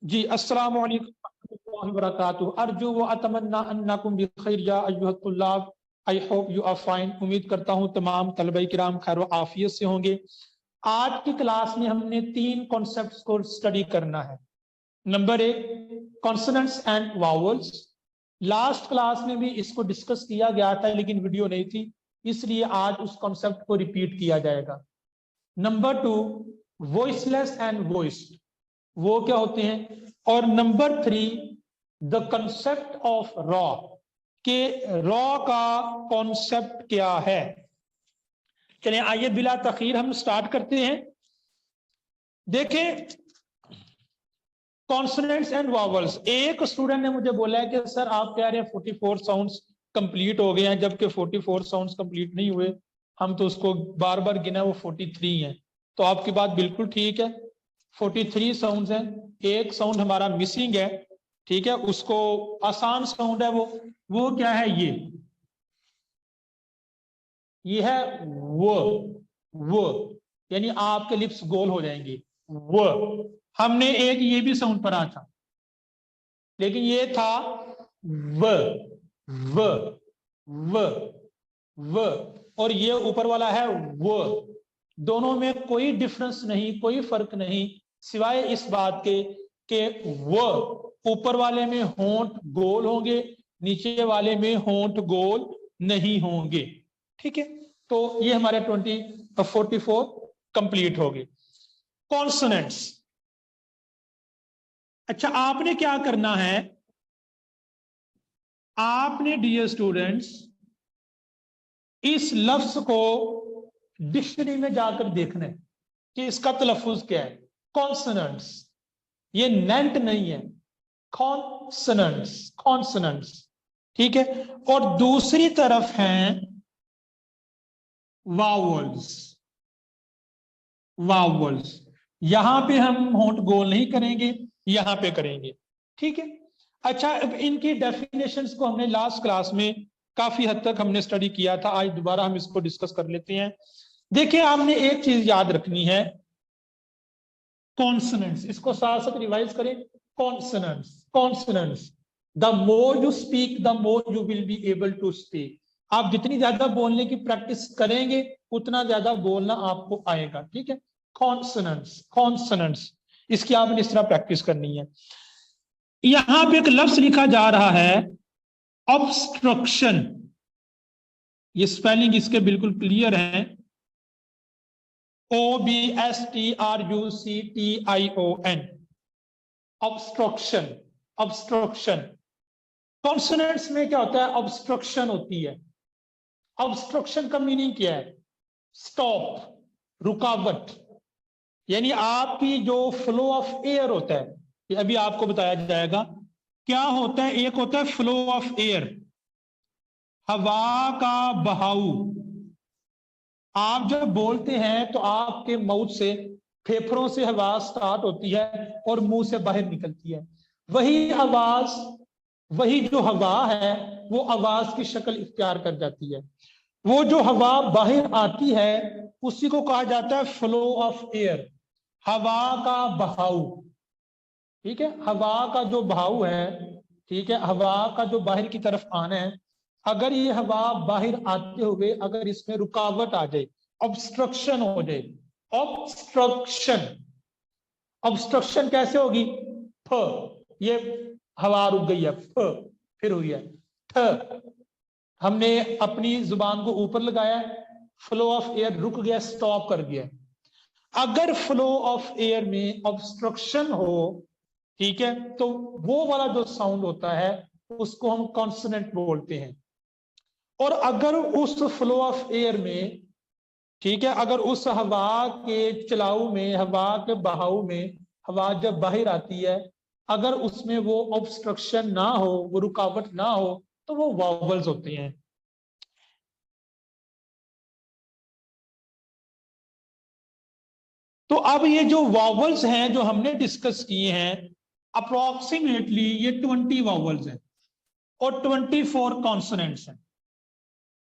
जी, अस्सलामु अलैकुम वरहमतुल्लाहि वबरकातुहू। अर्जू व अतमन्ना अन्नकुम बिखैर या अय्युहत तुल्लाब। I hope you are fine. उम्मीद करता हूँ तमाम तलबा किराम खैर व आफियत से होंगे। आज की क्लास में हमने 3 कॉन्सेप्ट्स को स्टडी करना है। Number 1, consonants and vowels. Last class में भी इसको डिस्कस किया गया था लेकिन वीडियो नहीं थी, इसलिए आज उस कॉन्सेप्ट को रिपीट किया जाएगा। नंबर 2, वॉइसलेस एंड वॉइस्ड, वो क्या होते हैं। और number 3, the concept of raw, के रॉ का कॉन्सेप्ट क्या है। चलिए आइए बिला तखीर हम स्टार्ट करते हैं। देखें, कॉन्सोनेंट्स एंड वावल्स। एक स्टूडेंट ने मुझे बोला है कि सर आप कह रहे हैं 44 साउंड्स कंप्लीट हो गए हैं, जबकि 44 साउंड्स कंप्लीट नहीं हुए, हम तो उसको बार बार गिना, वो 43 हैं। तो आपकी बात बिल्कुल ठीक है, 43 साउंड्स हैं, एक साउंड हमारा मिसिंग है, ठीक है, उसको आसान साउंड है वो क्या है, ये है वो, यानी आपके लिप्स गोल हो जाएंगे वो। हमने एक ये भी साउंड पढ़ा था, लेकिन ये था व व व व, और ये ऊपर वाला है वो। दोनों में कोई डिफरेंस नहीं, कोई फर्क नहीं, सिवाय इस बात के कि वो ऊपर वाले में होंठ गोल होंगे, नीचे वाले में होंठ गोल नहीं होंगे। ठीक है, तो ये हमारे 44 कंप्लीट हो गए। कॉन्सोनेंट्स। अच्छा, आपने क्या करना है, आपने डियर स्टूडेंट्स इस लफ्ज को डिक्शनरी में जाकर देखना है कि इसका तलफ्फुज क्या है। कॉन्सोनेंट्स, ये नेंट नहीं है, कॉन्सोनेंट्स, कॉन्सोनेंट्स, ठीक है। और दूसरी तरफ हैं वावल्स, वावल्स। यहां पे हम होंठ गोल नहीं करेंगे, यहां पे करेंगे, ठीक है। अच्छा, अब इनकी डेफिनेशंस को हमने लास्ट क्लास में काफी हद तक हमने स्टडी किया था, आज दोबारा हम इसको डिस्कस कर लेते हैं। देखिए, आपने एक चीज याद रखनी है, कॉन्सोनेंट्स, इसको साथ साथ रिवाइज करें। Consonants, consonants, the more you speak the more you will be able to speak. आप जितनी ज्यादा बोलने की प्रैक्टिस करेंगे उतना ज्यादा बोलना आपको आएगा, ठीक है। कॉन्सोनेंट्स, कॉन्सोनेंट्स, इसकी आपने इस तरह प्रैक्टिस करनी है। यहां पे एक लफ्ज लिखा जा रहा है ऑब्स्ट्रक्शन, ये स्पेलिंग इसके बिल्कुल क्लियर है, OBSTRUCTION, ऑब्स्ट्रक्शन, ऑब्स्ट्रक्शन। कॉन्सोनेंट्स में क्या होता है, ऑब्स्ट्रक्शन होती है। ऑब्स्ट्रक्शन का मीनिंग क्या है, स्टॉप, रुकावट, यानी आपकी जो फ्लो ऑफ एयर होता है, ये अभी आपको बताया जाएगा क्या होता है। एक होता है फ्लो ऑफ एयर, हवा का बहाव। आप जब बोलते हैं तो आपके माउथ से, फेफड़ों से हवा स्टार्ट होती है और मुंह से बाहर निकलती है। वही आवाज, वही जो हवा है वो आवाज की शक्ल इख्तियार कर जाती है। वो जो हवा बाहर आती है उसी को कहा जाता है फ्लो ऑफ एयर, हवा का बहाव, ठीक है। हवा का जो बहाव है, ठीक है, हवा का जो बाहर की तरफ आना है, अगर ये हवा बाहर आते हुए अगर इसमें रुकावट आ जाए, ऑब्स्ट्रक्शन हो जाए, ऑब्स्ट्रक्शन, ऑब्स्ट्रक्शन कैसे होगी, फ, ये हवा रुक गई है, फ फिर हुई है ठ, हमने अपनी जुबान को ऊपर लगाया, फ्लो ऑफ एयर रुक गया, स्टॉप कर दिया। अगर फ्लो ऑफ एयर में ऑब्स्ट्रक्शन हो, ठीक है, तो वो वाला जो साउंड होता है उसको हम कॉन्सोनेंट बोलते हैं। और अगर उस फ्लो ऑफ एयर में, ठीक है, अगर उस हवा के चलाऊ में, हवा के बहाव में, हवा जब बाहर आती है, अगर उसमें वो ऑब्स्ट्रक्शन ना हो, वो रुकावट ना हो, तो वो वावल्स होते हैं। तो अब ये जो वावल्स हैं जो हमने डिस्कस किए हैं, अप्रोक्सीमेटली ये 20 वावल्स हैं और 24 कॉन्सोनेंट्स हैं।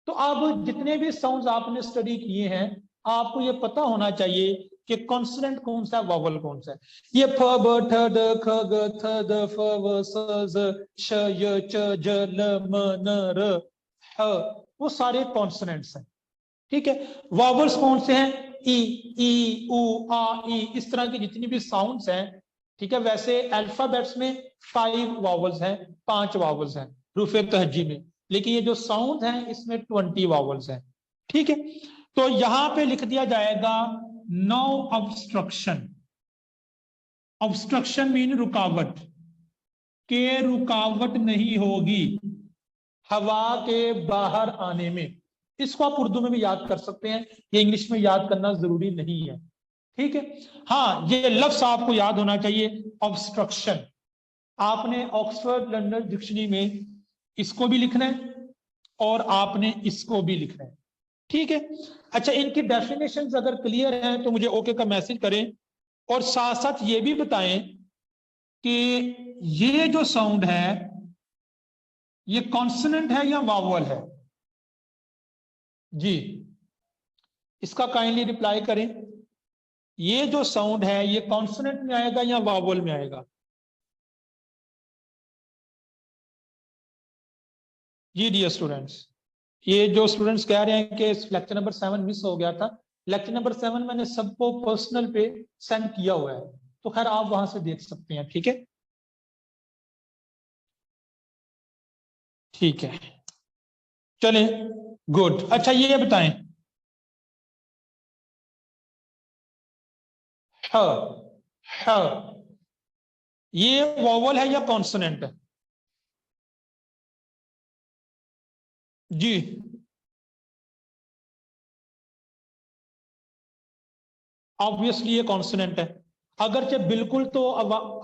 तो अब जितने भी साउंड्स आपने स्टडी किए हैं, आपको ये पता होना चाहिए कि कॉन्सोनेंट कौन सा है, वॉवल कौन सा है। ये फ ब ठ ड ख ग थ द फ व स ज श य च ज ल म न र ह, वो सारे कॉन्सोनेंट्स हैं। ठीक है, वॉवल्स कौन से हैं, ई उ आ ई, इस तरह की जितनी भी साउंड्स हैं। ठीक है, वैसे अल्फाबेट्स में 5 वॉवल्स हैं, 5 वॉवल्स हैं रूफे तहजी में, लेकिन ये जो साउंड हैं इसमें 20 वॉवल्स हैं। ठीक है, तो यहां पे लिख दिया जाएगा नो ऑब्स्ट्रक्शन। ऑब्स्ट्रक्शन मीन रुकावट, के रुकावट नहीं होगी हवा के बाहर आने में। इसको आप उर्दू में भी याद कर सकते हैं, ये इंग्लिश में याद करना जरूरी नहीं है। ठीक है, हाँ ये लफ्ज आपको याद होना चाहिए, ऑब्स्ट्रक्शन। आपने ऑक्सफोर्ड लंदन डिक्शनरी में इसको भी लिखना है और आपने इसको भी लिखना है। ठीक है, अच्छा इनकी डेफिनेशंस अगर क्लियर हैं तो मुझे ओके का मैसेज करें, और साथ साथ ये भी बताएं कि ये जो साउंड है ये कॉन्सोनेंट है या वावल है जी, इसका काइंडली रिप्लाई करें। ये जो साउंड है ये कॉन्सोनेंट में आएगा या वावल में आएगा? जी डियर स्टूडेंट्स, ये जो स्टूडेंट्स कह रहे हैं कि लेक्चर नंबर 7 मिस हो गया था, लेक्चर नंबर 7 मैंने सबको पर्सनल पे सेंड किया हुआ है, तो खैर आप वहां से देख सकते हैं। ठीक है, ठीक है, चलें, गुड। अच्छा ये बताएं, ह ह ये वॉवल है या कॉन्सोनेंट है? जी, ऑब्वियसली ये कॉन्सोनेंट है, अगरचे बिल्कुल तो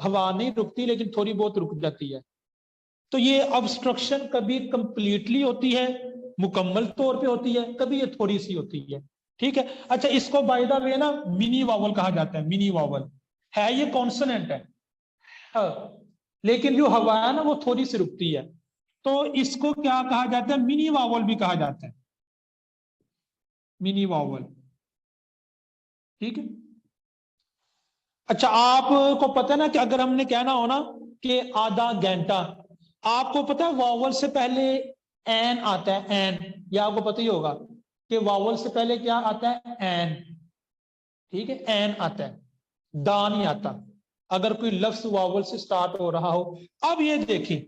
हवा नहीं रुकती लेकिन थोड़ी बहुत रुक जाती है। तो ये ऑब्स्ट्रक्शन कभी कंप्लीटली होती है, मुकम्मल तौर पे होती है, कभी ये थोड़ी सी होती है। ठीक है, अच्छा इसको बाय द वे ना मिनी वावल कहा जाता है, मिनी वावल है, ये कॉन्सोनेंट है। हाँ, लेकिन जो हवा है ना वो थोड़ी सी रुकती है, तो इसको क्या कहा जाता है, मिनी वावल भी कहा जाता है, मिनी वावल। ठीक है, अच्छा आपको पता है ना कि अगर हमने कहना हो ना कि आधा घंटा, आपको पता है वावल से पहले एन आता है, एन, या आपको पता ही होगा कि वावल से पहले क्या आता है, एन। ठीक है, एन आता है, दा नहीं आता अगर कोई लफ्ज वावल से स्टार्ट हो रहा हो। अब ये देखें,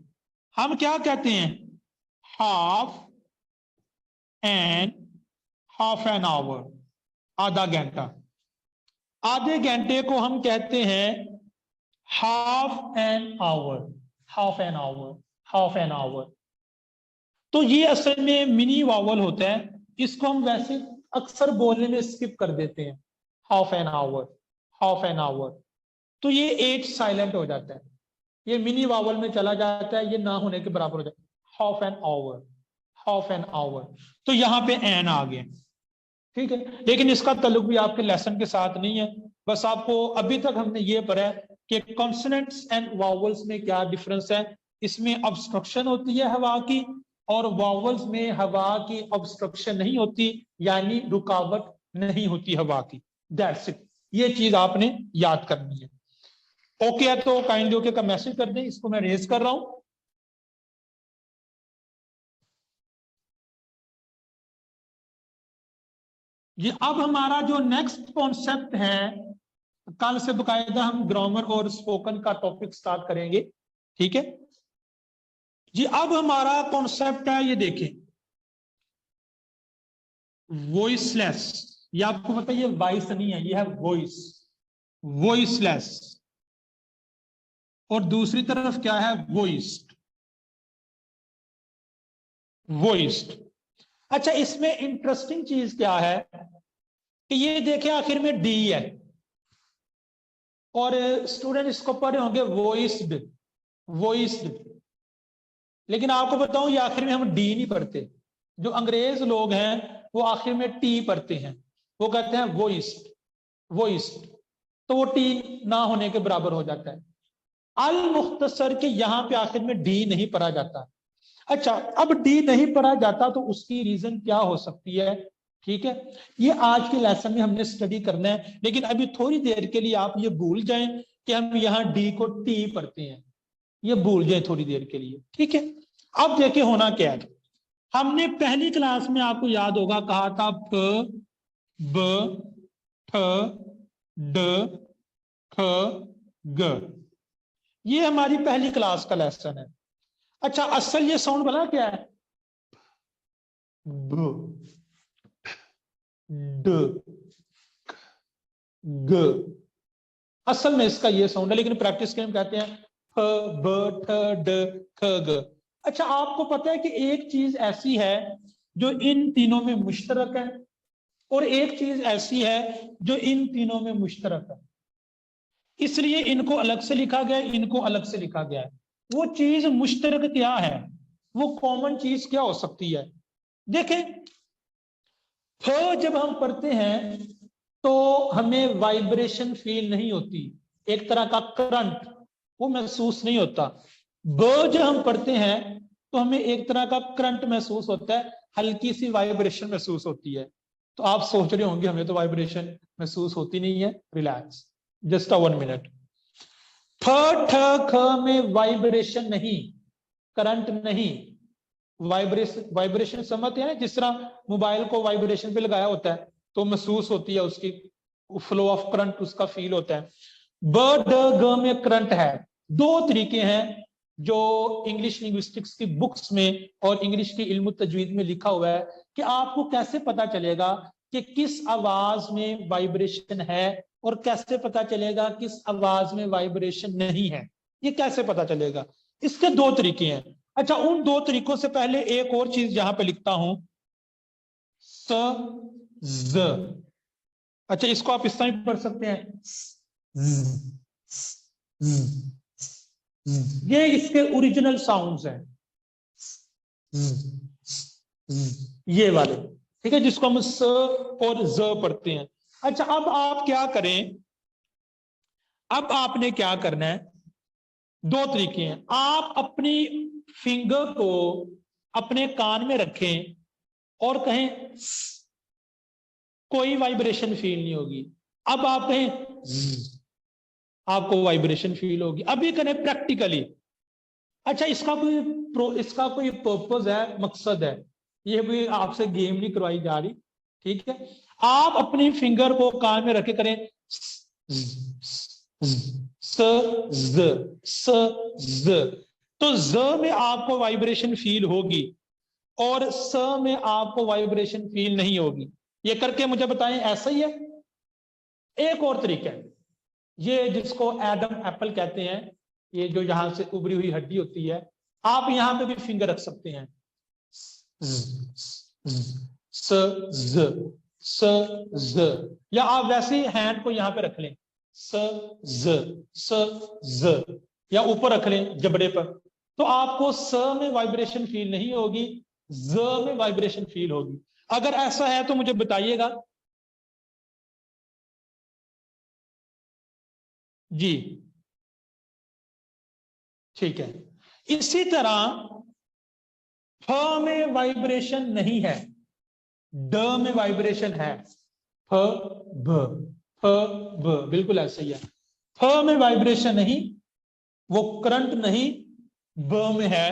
हम क्या कहते हैं, half an, half an hour, आधा घंटा। आधे घंटे को हम कहते हैं half an hour, half an hour, half an hour. तो ये असल में मिनी वावल होता है, इसको हम वैसे अक्सर बोलने में स्किप कर देते हैं, half an hour, half an hour. तो ये एट साइलेंट हो जाता है, ये मिनी वावल में चला जाता है, ये ना होने के बराबर हो जाता है, half an hour, half an hour. तो यहाँ पे एन आ गया। ठीक है, लेकिन इसका ताल्लुक भी आपके लेसन के साथ नहीं है, बस आपको अभी तक हमने ये पढ़ा है कि कॉन्सोनेंट्स एंड वावल्स में क्या डिफरेंस है। इसमें ऑब्स्ट्रक्शन होती है हवा की, और वावल्स में हवा की ऑब्स्ट्रक्शन नहीं होती, यानी रुकावट नहीं होती हवा की। दैट्स इट, ये चीज आपने याद करनी है। ओके है तो काइंडली ओके का मैसेज कर दें, इसको मैं रेज कर रहा हूं। ये अब हमारा जो नेक्स्ट कॉन्सेप्ट है, कल से बकायदा हम ग्रामर और स्पोकन का टॉपिक स्टार्ट करेंगे। ठीक है जी, अब हमारा कॉन्सेप्ट है, ये देखें, वॉइसलेस। ये आपको पता है ये वॉइस नहीं है, ये है वॉइस, वॉइसलेस। और दूसरी तरफ क्या है, वॉइस्ड, वॉइस्ड। अच्छा इसमें इंटरेस्टिंग चीज क्या है कि ये देखें आखिर में डी है, और स्टूडेंट इसको पढ़े होंगे वॉइस्ड, वॉइस्ड। लेकिन आपको बताऊं ये आखिर में हम डी नहीं पढ़ते, जो अंग्रेज लोग हैं वो आखिर में टी पढ़ते हैं, वो कहते हैं वॉइस्ड, वॉइस्ड। तो वो टी ना होने के बराबर हो जाता है। अल मुख्तसर के यहां पे आखिर में डी नहीं पढ़ा जाता। अच्छा अब डी नहीं पढ़ा जाता तो उसकी रीजन क्या हो सकती है ठीक है, ये आज के लेसन में हमने स्टडी करना है, लेकिन अभी थोड़ी देर के लिए आप ये भूल जाएं कि हम यहाँ डी को टी पढ़ते हैं, ये भूल जाए थोड़ी देर के लिए। ठीक है, अब देखिए होना क्या है। हमने पहली क्लास में आपको याद होगा कहा था प ब ठ ड ख ग, ये हमारी पहली क्लास का लेसन है। अच्छा, असल ये साउंड बना क्या है, ब ड ग, असल में इसका ये साउंड है, लेकिन प्रैक्टिस के हम कहते हैं फ ब ठ ड ख ग। अच्छा, आपको पता है कि एक चीज ऐसी है जो इन तीनों में मुश्तरक है, और एक चीज ऐसी है जो इन तीनों में मुश्तरक है, इसलिए इनको अलग से लिखा गया, इनको अलग से लिखा गया है। वो चीज मुश्तरक क्या है, वो कॉमन चीज क्या हो सकती है? देखें, फ जब हम पढ़ते हैं तो हमें वाइब्रेशन फील नहीं होती, एक तरह का करंट वो महसूस नहीं होता। ब जब हम पढ़ते हैं तो हमें एक तरह का करंट महसूस होता है, हल्की सी वाइब्रेशन महसूस होती है। तो आप सोच रहे होंगे हमें तो वाइब्रेशन महसूस होती नहीं है, रिलैक्स, जस्ट 1 मिनट। फ ठ ख में वाइब्रेशन नहीं, करंट नहीं, वाइब्रेशन समझते हैं, जिस तरह मोबाइल को वाइब्रेशन पे लगाया होता है तो महसूस होती है, उसकी फ्लो ऑफ करंट उसका फील होता है। ब ड ग में करंट है। दो तरीके हैं जो इंग्लिश लिंग्विस्टिक्स की बुक्स में और इंग्लिश की इल्म तजवीद में लिखा हुआ है कि आपको कैसे पता चलेगा कि किस आवाज में वाइब्रेशन है और कैसे पता चलेगा किस आवाज में वाइब्रेशन नहीं है, ये कैसे पता चलेगा? इसके दो तरीके हैं। अच्छा, उन दो तरीकों से पहले एक और चीज यहां पे लिखता हूं, स ज। अच्छा, इसको आप इस तरह पढ़ सकते हैं, ये इसके ओरिजिनल साउंड्स हैं, ये वाले, ठीक है, जिसको हम स और ज पढ़ते हैं। अच्छा, अब आप क्या करें, अब आपने क्या करना है, दो तरीके हैं। आप अपनी फिंगर को अपने कान में रखें और कहें, कोई वाइब्रेशन फील नहीं होगी। अब आप कहें, आपको वाइब्रेशन फील होगी। अभी करें प्रैक्टिकली। अच्छा, इसका कोई पर्पस है, मकसद है, ये भी आपसे गेम नहीं करवाई जा रही, ठीक है। आप अपनी फिंगर को कान में रखे करें, स ज, तो ज में आपको वाइब्रेशन फील होगी और स में आपको वाइब्रेशन फील नहीं होगी। ये करके मुझे बताएं, ऐसा ही है? एक और तरीका है, ये जिसको एडम एप्पल कहते हैं, ये जो यहां से उभरी हुई हड्डी होती है, आप यहां पे भी फिंगर रख सकते हैं, स ज, या आप वैसे ही हैंड को यहां पे रख लें, स ज, या ऊपर रख लें जबड़े पर, तो आपको स में वाइब्रेशन फील नहीं होगी, ज में वाइब्रेशन फील होगी। अगर ऐसा है तो मुझे बताइएगा जी, ठीक है। इसी तरह फ में वाइब्रेशन नहीं है, ड में वाइब्रेशन है, फ ब, बिल्कुल ऐसा ही है। फ में वाइब्रेशन नहीं, वो करंट नहीं, ब में है।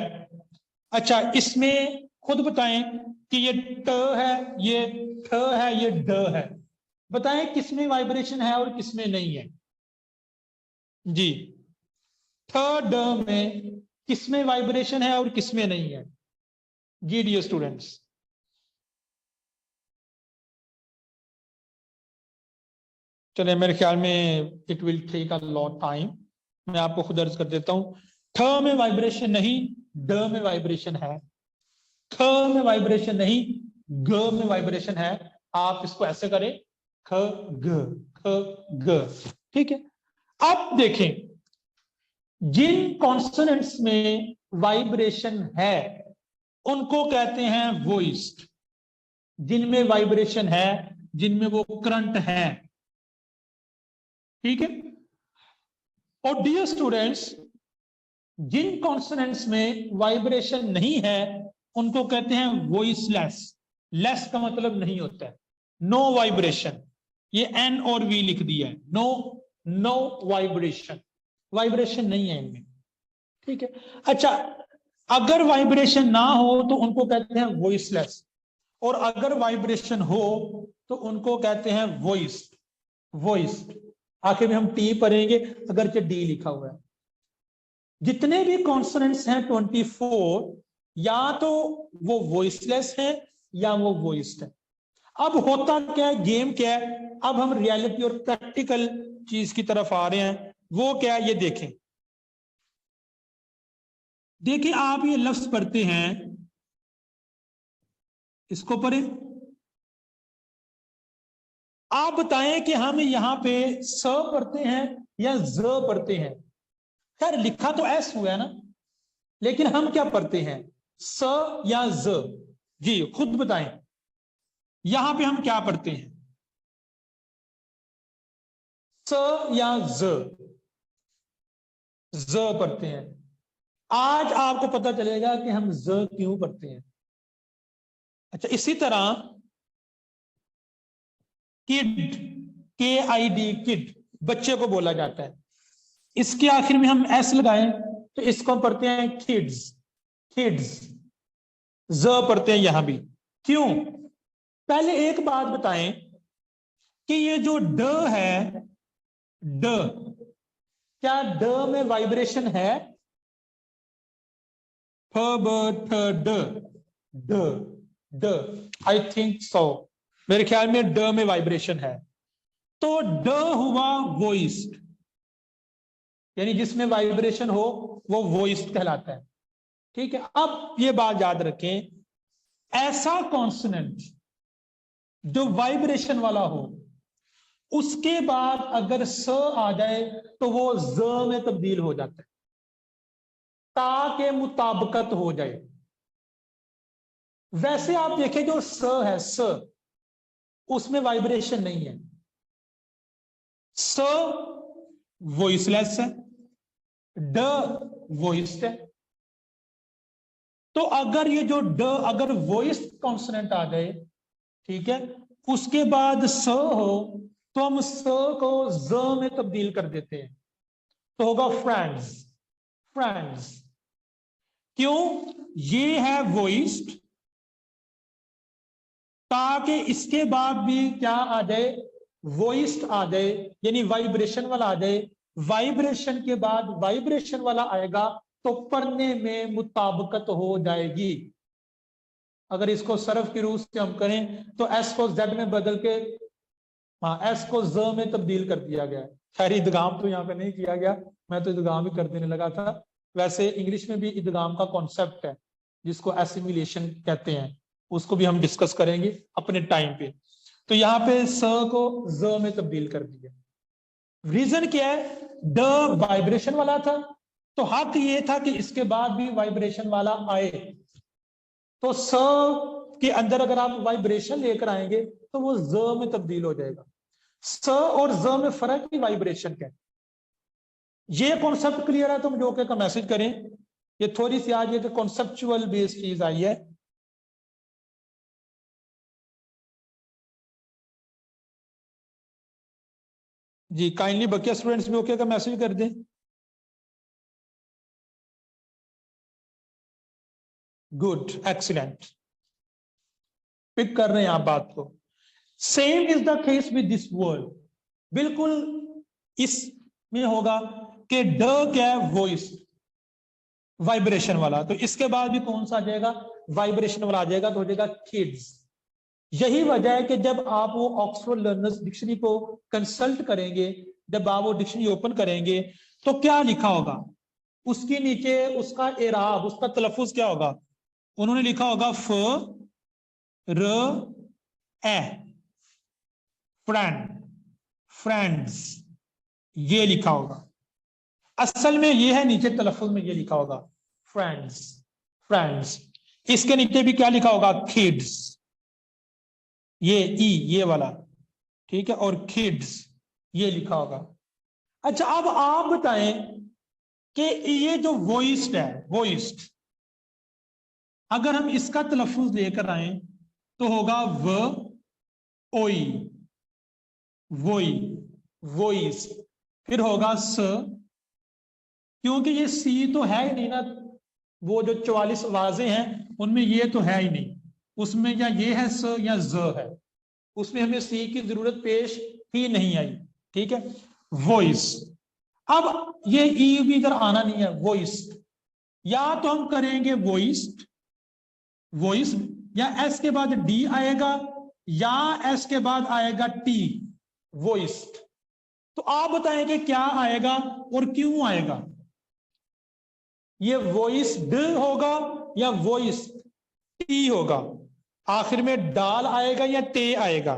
अच्छा, इसमें खुद बताएं कि ये ट है, ये ठ है, ये ड है, बताएं किसमें वाइब्रेशन है और किसमें नहीं है जी। ठ ड में किसमें वाइब्रेशन है और किसमें नहीं है जी डियर स्टूडेंट्स? चले, मेरे ख्याल में it will take a lot time, मैं आपको खुद अर्ज कर देता हूं। ठ में वाइब्रेशन नहीं, ड में वाइब्रेशन है, ख में वाइब्रेशन नहीं, ग में वाइब्रेशन है। आप इसको ऐसे करें, ख ग, ठीक है। अब देखें, जिन कॉन्सोनेंट्स में वाइब्रेशन है उनको कहते हैं वॉइस्ड, जिनमें वाइब्रेशन है, जिनमें वो करंट है, ठीक है। और डियर स्टूडेंट्स, जिन कॉन्सोनेंट्स में वाइब्रेशन नहीं है उनको कहते हैं वॉइसलेस। लेस का मतलब नहीं होता है, नो वाइब्रेशन, ये एन और वी लिख दिया है, नो वाइब्रेशन, वाइब्रेशन नहीं है इनमें, ठीक है। अच्छा, अगर वाइब्रेशन ना हो तो उनको कहते हैं वॉइसलेस, और अगर वाइब्रेशन हो तो उनको कहते हैं वॉइस्ड, वॉइस्ड। आखिर में हम टी पढ़ेंगे अगर डी लिखा हुआ है। जितने भी कॉन्सोनेंट्स हैं 24, या तो वो वॉइसलेस है या वो वॉइस्ड है। अब होता क्या है, गेम क्या है, अब हम रियलिटी और प्रैक्टिकल चीज की तरफ आ रहे हैं। वो क्या है ये देखें। देखिए आप ये लफ्ज पढ़ते हैं, इसको पढ़ें। आप बताएं कि हम यहां पे स पढ़ते हैं या ज पढ़ते हैं। खैर लिखा तो एस हुआ है ना, लेकिन हम क्या पढ़ते हैं, स या ज? जी खुद बताएं, यहां पे हम क्या पढ़ते हैं, स या ज? ज पढ़ते हैं। आज आपको पता चलेगा कि हम ज क्यों पढ़ते हैं। अच्छा, इसी तरह किड, KID, किड, बच्चे को बोला जाता है, इसके आखिर में हम एस लगाएं तो इसको हम पढ़ते हैं किड्स, किड्स। ज पढ़ते हैं यहां भी, क्यों? पहले एक बात बताएं कि ये जो ड है, ड, क्या ड में वाइब्रेशन है? फ ब ठ ड, ड, ड, आई थिंक सो, मेरे ख्याल में ड में वाइब्रेशन है। तो ड हुआ वॉइस्ड, यानी जिसमें वाइब्रेशन हो वो वॉइस्ड कहलाता है, ठीक है। अब ये बात याद रखें, ऐसा कॉन्सोनेंट जो वाइब्रेशन वाला हो, उसके बाद अगर स आ जाए तो वो ज में तब्दील हो जाता है, ता के मुताबिकत हो जाए। वैसे आप देखें जो स है, स, उसमें वाइब्रेशन नहीं है, स वॉइसलेस है, ड वॉइस्ड है। तो अगर ये जो ड अगर वॉइस्ड कॉन्सोनेंट आ जाए, ठीक है, उसके बाद स हो तो हम स को ज में तब्दील कर देते हैं, तो होगा फ्रेंड्स, फ्रेंड्स। क्यों? ये है वॉइस्ड, ताकि इसके बाद भी क्या आ जाए, वॉइस्ड आ जाए, यानी वाइब्रेशन वाला आ जाए। वाइब्रेशन के बाद वाइब्रेशन वाला आएगा तो पढ़ने में मुताबिकत हो जाएगी। अगर इसको सर्फ की रूह से हम करें तो एस को जेड में बदल के, हाँ, एस को ज में तब्दील कर दिया गया है। खैर इदगाम तो यहाँ पे नहीं किया गया, मैं तो इदगाम ही कर देने लगा था। वैसे इंग्लिश में भी इदगाम का कॉन्सेप्ट है जिसको एसिमिलेशन कहते हैं, उसको भी हम डिस्कस करेंगे अपने टाइम पे। तो यहाँ पे स को ज में तब्दील कर दिया। रीजन क्या है, ड वाइब्रेशन वाला था, तो हक ये था कि इसके बाद भी वाइब्रेशन वाला आए। तो स के अंदर अगर आप वाइब्रेशन लेकर आएंगे तो वो ज में तब्दील हो जाएगा। स और ज में फर्क ही वाइब्रेशन का है। ये कॉन्सेप्ट क्लियर है तो मुझे ओके का मैसेज करें। ये थोड़ी सी आज एक कॉन्सेप्चुअल बेस्ड चीज आई है। जी काइंडली बकिया स्टूडेंट्स भी ओके का मैसेज कर दें। गुड, एक्सीलेंट, पिक कर रहे हैं आप बात को। Same is the case with this word, बिल्कुल इसमें होगा कि ड क्या है, वॉइस, वाइब्रेशन वाला, तो इसके बाद भी कौन सा आ जाएगा, वाइब्रेशन वाला आ जाएगा, तो हो जाएगा किड्स। यही वजह है कि जब आप वो ऑक्सफोर्ड लर्नर्स डिक्शनरी को कंसल्ट करेंगे, जब आप वो डिक्शनरी ओपन करेंगे तो क्या लिखा होगा, उसके नीचे उसका एराब, उसका तलफ्फुज क्या होगा, उन्होंने लिखा होगा फ र ए, फ्रेंड, फ्रेंड्स, ये लिखा होगा। असल में ये है नीचे तलफ्फुज में ये लिखा होगा फ्रेंड्स, फ्रेंड्स। इसके नीचे भी क्या लिखा होगा, किड्स, ये ई, ये वाला, ठीक है, और किड्स ये लिखा होगा। अच्छा अब आप बताएं कि ये जो वॉइस्ड है, वॉइस्ड, अगर हम इसका तलफ्फुज लेकर आए तो होगा व ओई, वोई, वोइस, फिर होगा स, क्योंकि ये सी तो है ही नहीं ना, वो जो 44 आवाजें हैं उनमें ये तो है ही नहीं, उसमें या ये है स या ज है, उसमें हमें सी की जरूरत पेश ही नहीं आई। ठीक है, वॉइस। अब ये ई भी इधर आना नहीं है, वॉइस, या तो हम करेंगे वॉइस्ड, वॉइस, या एस के बाद डी आएगा, या एस के बाद आएगा टी, वॉइस्ड। तो आप बताएंगे क्या आएगा और क्यों आएगा, ये वॉइस्ड होगा या वॉइस टी होगा, आखिर में डाल आएगा या टे आएगा।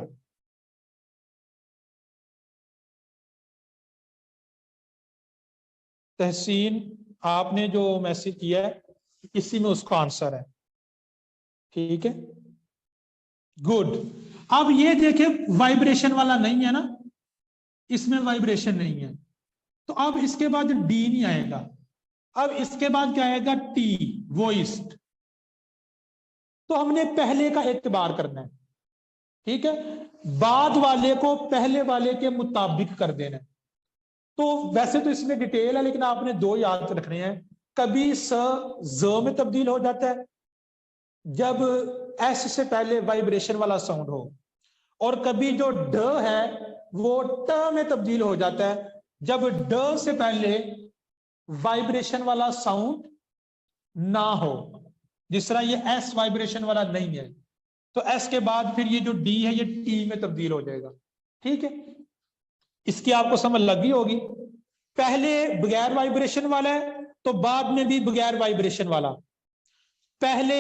तहसीन, आपने जो मैसेज किया है इसी में उसका आंसर है। ठीक है, गुड। अब ये देखे वाइब्रेशन वाला नहीं है ना, इसमें वाइब्रेशन नहीं है, तो अब इसके बाद डी नहीं आएगा, अब इसके बाद क्या आएगा, टी, वॉइस्ड। तो हमने पहले का एतबार करना है, ठीक है, बाद वाले को पहले वाले के मुताबिक कर देना है। तो वैसे तो इसमें डिटेल है, लेकिन आपने दो याद रखने हैं, कभी स ज में तब्दील हो जाता है जब एस से पहले वाइब्रेशन वाला साउंड हो, और कभी जो ड है वो ट में तब्दील हो जाता है जब ड से पहले वाइब्रेशन वाला साउंड ना हो। जिस तरह ये एस वाइब्रेशन वाला नहीं है, तो एस के बाद फिर ये जो डी है ये टी में तब्दील हो जाएगा। ठीक है, इसकी आपको समझ लगी होगी। पहले बगैर वाइब्रेशन वाला है तो बाद में भी बगैर वाइब्रेशन वाला, पहले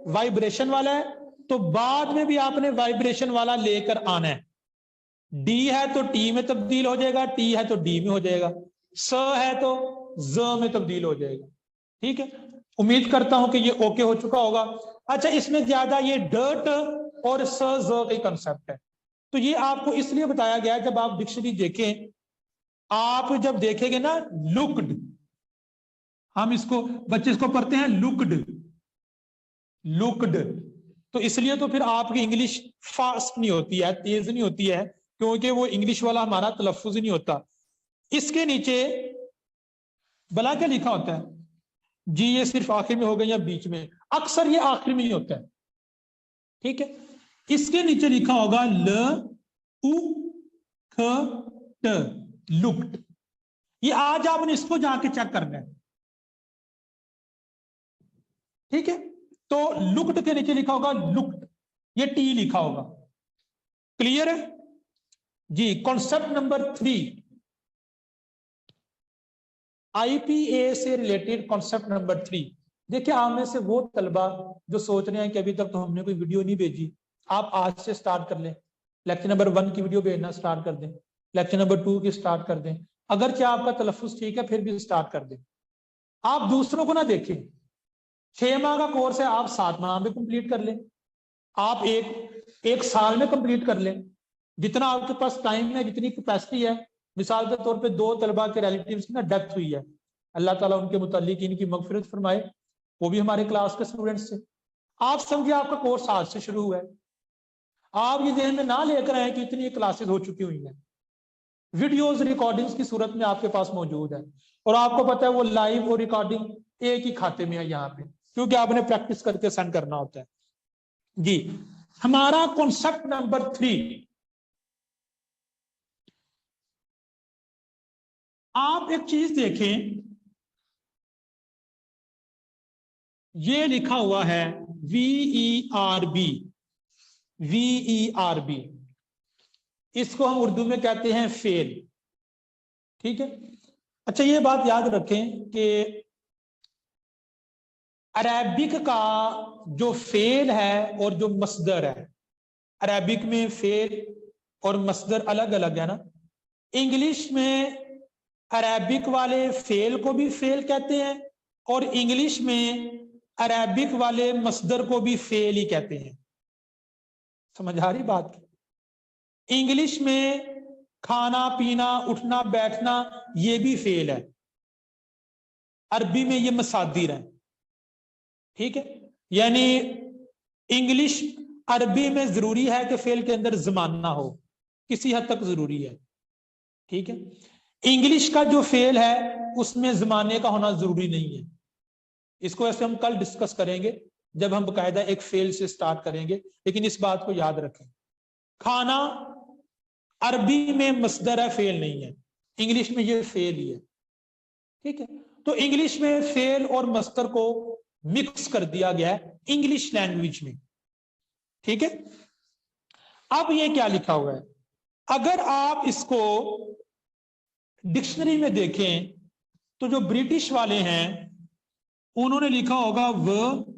वाइब्रेशन वाला है तो बाद में भी आपने वाइब्रेशन वाला लेकर आना है। डी है तो टी में तब्दील हो जाएगा, टी है तो डी में हो जाएगा, स है तो ज में तब्दील हो जाएगा। ठीक है, उम्मीद करता हूं कि ये ओके हो चुका होगा। अच्छा, इसमें ज्यादा ये डट और स ज का कंसेप्ट है, तो ये आपको इसलिए बताया गया है, जब आप डिक्शनरी देखें, आप जब देखेंगे ना लुक्ड, हम इसको बच्चे इसको पढ़ते हैं लुक्ड, लुक्ड, तो इसलिए तो फिर आपकी इंग्लिश फास्ट नहीं होती है, तेज नहीं होती है, क्योंकि वो इंग्लिश वाला हमारा तलफ्फुज ही नहीं होता। इसके नीचे भला क्या लिखा होता है जी, ये सिर्फ आखिर में होगा या बीच में, अक्सर ये आखिर में ही होता है। ठीक है, इसके नीचे लिखा होगा ल उ ख ट, लुक्ड। ये आज आपने इसको जाके चेक करना है। ठीक है, तो लुक्ड के नीचे लिखा होगा लुक्ड, ये टी लिखा होगा। क्लियर है जी। कॉन्सेप्ट नंबर 3, आईपीए से रिलेटेड कॉन्सेप्ट नंबर 3। देखिए, आप में से वो तलबा जो सोच रहे हैं कि अभी तक तो हमने कोई वीडियो नहीं भेजी, आप आज से स्टार्ट कर लें, लेक्चर नंबर 1 की वीडियो भेजना स्टार्ट कर दें, लेक्चर नंबर 2 की स्टार्ट कर दें, अगर चाहे आपका तलफ्फुज ठीक है फिर भी स्टार्ट कर दें। आप दूसरों को ना देखें, 6 माह का कोर्स है, आप 7 माह में कंप्लीट कर लें, आप एक साल में कंप्लीट कर लें, जितना आपके पास टाइम है, जितनी कैपेसिटी है। मिसाल के तौर पे 2 तलबा के रिलेटिव्स की ना डेथ हुई है, अल्लाह ताला उनके मुतालिक इनकी मगफिरत फरमाए, वो भी हमारे क्लास के स्टूडेंट्स थे। आप समझिए आपका कोर्स आज से शुरू हुआ है, आप ये ध्यान में ना लेकर आए कि इतनी क्लासेस हो चुकी हुई हैं, वीडियोस रिकॉर्डिंग्स की सूरत में आपके पास मौजूद है, और आपको पता है वो लाइव और रिकॉर्डिंग एक ही खाते में है यहाँ पे, क्योंकि आपने प्रैक्टिस करके सेंड करना होता है जी। हमारा कॉन्सेप्ट नंबर 3, आप एक चीज देखें, ये लिखा हुआ है VERB, VERB, इसको हम उर्दू में कहते हैं फेल। ठीक है, अच्छा ये बात याद रखें कि अरेबिक का जो फेल है और जो मसदर है, अरेबिक में फेल और मसदर अलग अलग है ना। इंग्लिश में अरेबिक वाले फेल को भी फेल कहते हैं, और इंग्लिश में अरेबिक वाले मसदर को भी फेल ही कहते हैं। समझ आ रही बात? इंग्लिश में खाना पीना उठना बैठना ये भी फेल है, अरबी में ये मसादिर है। ठीक है, यानी इंग्लिश अरबी में जरूरी है कि फेल के अंदर जमाना हो, किसी हद तक जरूरी है, ठीक है। इंग्लिश का जो फेल है उसमें जमाने का होना जरूरी नहीं है। इसको ऐसे हम कल डिस्कस करेंगे जब हम बकायदा एक फेल से स्टार्ट करेंगे, लेकिन इस बात को याद रखें, खाना अरबी में मसदर है, फेल नहीं है, इंग्लिश में ये फेल ही है, ठीक है। तो इंग्लिश में फेल और मस्तर को मिक्स कर दिया गया है इंग्लिश लैंग्वेज में, ठीक है। अब ये क्या लिखा हुआ है, अगर आप इसको डिक्शनरी में देखें तो जो ब्रिटिश वाले हैं उन्होंने लिखा होगा वर्ब।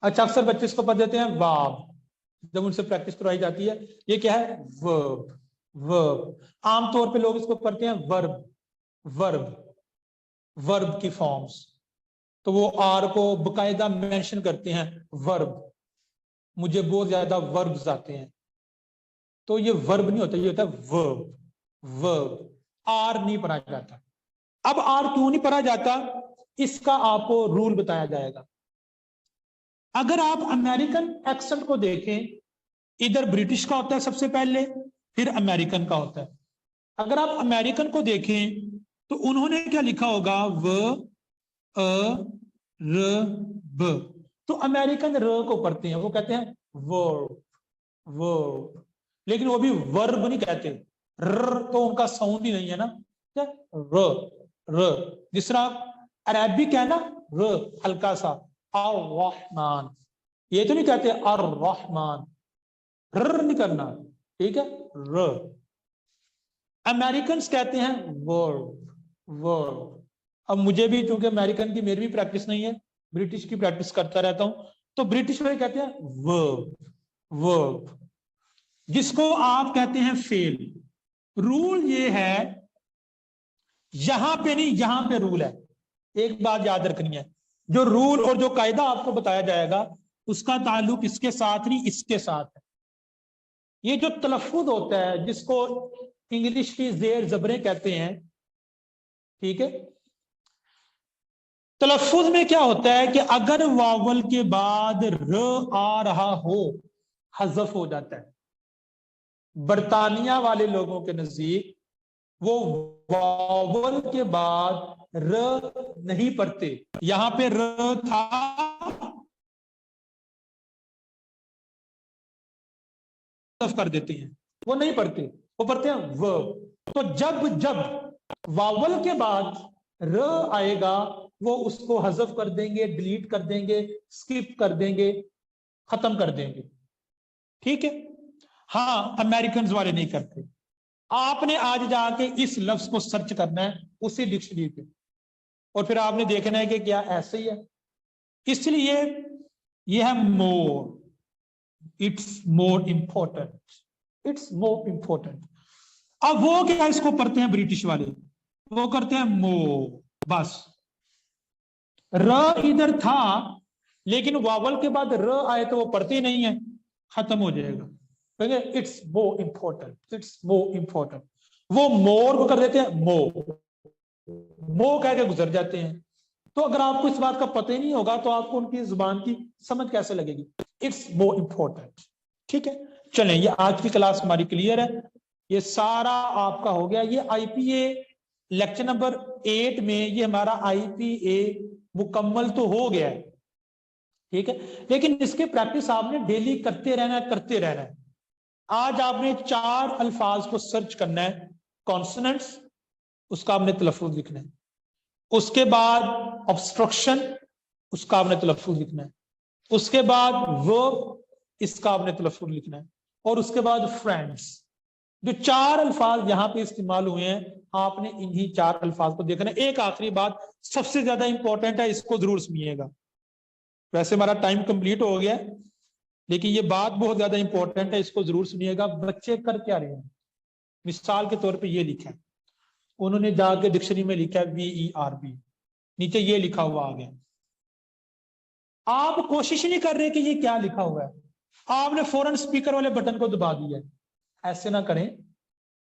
अच्छा, अक्सर बच्चे इसको पढ़ देते हैं वाब, जब उनसे प्रैक्टिस करवाई जाती है। ये क्या है, वर्ब। वर्ब आमतौर पे लोग इसको पढ़ते हैं वर्ब, वर्ब, वर्ब की फॉर्म्स, तो वो आर को बकायदा मेंशन करते हैं वर्ब। मुझे बहुत ज्यादा वर्ब्स आते हैं, तो ये वर्ब नहीं होता, ये होता है वर्ब। वर्ब आर नहीं पढ़ा जाता। अब आर क्यों नहीं पढ़ा जाता, इसका आपको रूल बताया जाएगा। अगर आप अमेरिकन एक्सेंट को देखें, इधर ब्रिटिश का होता है सबसे पहले, फिर अमेरिकन का होता है। अगर आप अमेरिकन को देखें तो उन्होंने क्या लिखा होगा, र ब, तो अमेरिकन र को पढ़ते हैं, वो कहते हैं वर्ब, वर्ब, लेकिन वो भी वर्ब नहीं कहते, र तो उनका साउंड ही नहीं है ना, र र। जिस तरह अरबिक है ना, र हल्का सा, अर रहमान, ये तो नहीं कहते अर रहमान, र नहीं करना, ठीक है, र। अमेरिकन कहते हैं वर्ब, वर्ब। अब मुझे भी, चूंकि अमेरिकन की मेरी भी प्रैक्टिस नहीं है, ब्रिटिश की प्रैक्टिस करता रहता हूं, तो ब्रिटिश वाले कहते हैं वर्ब, वर्ब, जिसको आप कहते हैं फेल। रूल ये है, यहां पे नहीं, यहां पे रूल है। एक बात याद रखनी है, जो रूल और जो कायदा आपको बताया जाएगा उसका ताल्लुक इसके साथ नहीं, इसके साथ है। ये जो तलफ्फुज होता है, जिसको इंग्लिश की जेर जबरें कहते हैं, ठीक है। तलफ्फुज में क्या होता है कि अगर वावल के बाद र आ रहा हो, हज़फ हो जाता है। बरतानिया वाले लोगों के नजदीक वो वावल के बाद र नहीं पढ़ते, यहां पे र था, कर देते हैं, वो नहीं पढ़ते, वो पढ़ते हैं वर्ब। तो जब जब वावल के बाद र आएगा, वो उसको हज़फ कर देंगे, डिलीट कर देंगे, स्किप कर देंगे, खत्म कर देंगे, ठीक है। हाँ, अमेरिकन वाले नहीं करते। आपने आज जाके इस लफ्ज को सर्च करना है उसी डिक्शनरी पे, और फिर आपने देखना है कि क्या ऐसे ही है। इसलिए यह है more, it's more important, it's more important. अब वो क्या इसको पढ़ते हैं ब्रिटिश वाले, वो करते हैं मोर, बस। र इधर था, लेकिन वावल के बाद र आए तो वो पढ़ते ही नहीं है, खत्म हो जाएगा, कहेंगे it's more important, it's more important. वो मोर को कर देते हैं मो, मो कह के गुजर जाते हैं। तो अगर आपको इस बात का पता ही नहीं होगा तो आपको उनकी जुबान की समझ कैसे लगेगी, इट्स मोर इंपॉर्टेंट, ठीक है। चलें, ये आज की क्लास हमारी क्लियर है, ये सारा आपका हो गया। ये आईपीए लेक्चर नंबर 8 में ये हमारा आईपीए मुकम्मल तो हो गया है, ठीक है, लेकिन इसके प्रैक्टिस आपने डेली करते रहना है, करते रहना है। आज आपने 4 अल्फाज को सर्च करना है, कॉन्सोनेंट्स, उसका आपने तलफ्फुज लिखना है, उसके बाद ऑब्स्ट्रक्शन, उसका आपने तलफ्फुज लिखना है, उसके बाद वर्ब, इसका आपने तलफ्फुज लिखना है, और उसके बाद फ्रेंड्स। जो 4 अल्फाज यहां पे इस्तेमाल हुए हैं, आपने इन्हीं 4 अल्फाज को देखना है। एक आखिरी बात सबसे ज्यादा इंपॉर्टेंट है, इसको जरूर सुनिएगा। वैसे हमारा टाइम कंप्लीट हो गया, लेकिन ये बात बहुत ज्यादा इंपॉर्टेंट है, इसको जरूर सुनिएगा। बच्चे कर क्या रहे हैं, मिसाल के तौर पे ये लिखा है, उन्होंने जाके डिक्शनरी में लिखा है VERB, नीचे ये लिखा हुआ आ गया। आप कोशिश नहीं कर रहे कि ये क्या लिखा हुआ है, आपने फौरन स्पीकर वाले बटन को दबा दिया है। ऐसे ना करें,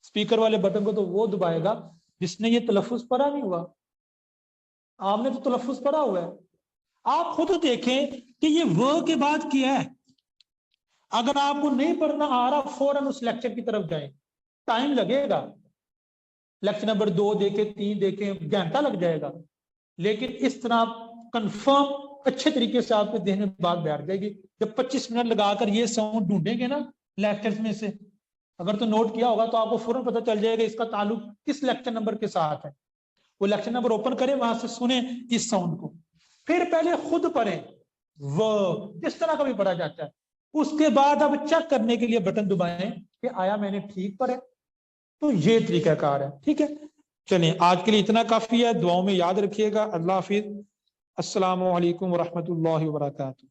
स्पीकर वाले बटन को तो वो दबाएगा जिसने ये तलफ्फुज पढ़ा नहीं हुआ। आपने तो तलफ्फुज पढ़ा हुआ है। आप खुद देखें कि ये व के बाद क्या है। अगर आपको नहीं पढ़ना आ रहा, फौरन उस लेक्चर की तरफ जाएं, टाइम लगेगा, लेक्चर नंबर 2 देखे, 3 देखे, घंटा लग जाएगा, लेकिन इस तरह आप कंफर्म अच्छे तरीके से आपके देह में बात बैठ जाएगी। जब 25 मिनट लगाकर ये साउंड ढूंढेंगे ना लेक्चर्स में से, अगर तो नोट किया होगा तो आपको फौरन पता चल जाएगा इसका ताल्लुक किस लेक्चर नंबर के साथ है। वो लेक्चर नंबर ओपन करें, वहां से सुने इस साउंड को, फिर पहले खुद पढ़ें, वो इस तरह का भी पढ़ा जाता है। उसके बाद अब चेक करने के लिए बटन दबाएं कि आया मैंने ठीक पढ़े। तो ये तरीकाकार है, ठीक है। चलिए आज के लिए इतना काफी है, दुआओं में याद रखिएगा। अल्लाह हाफिज। अस्सलाम वालेकुम वरहमतुल्लाहि वबरकातुहू।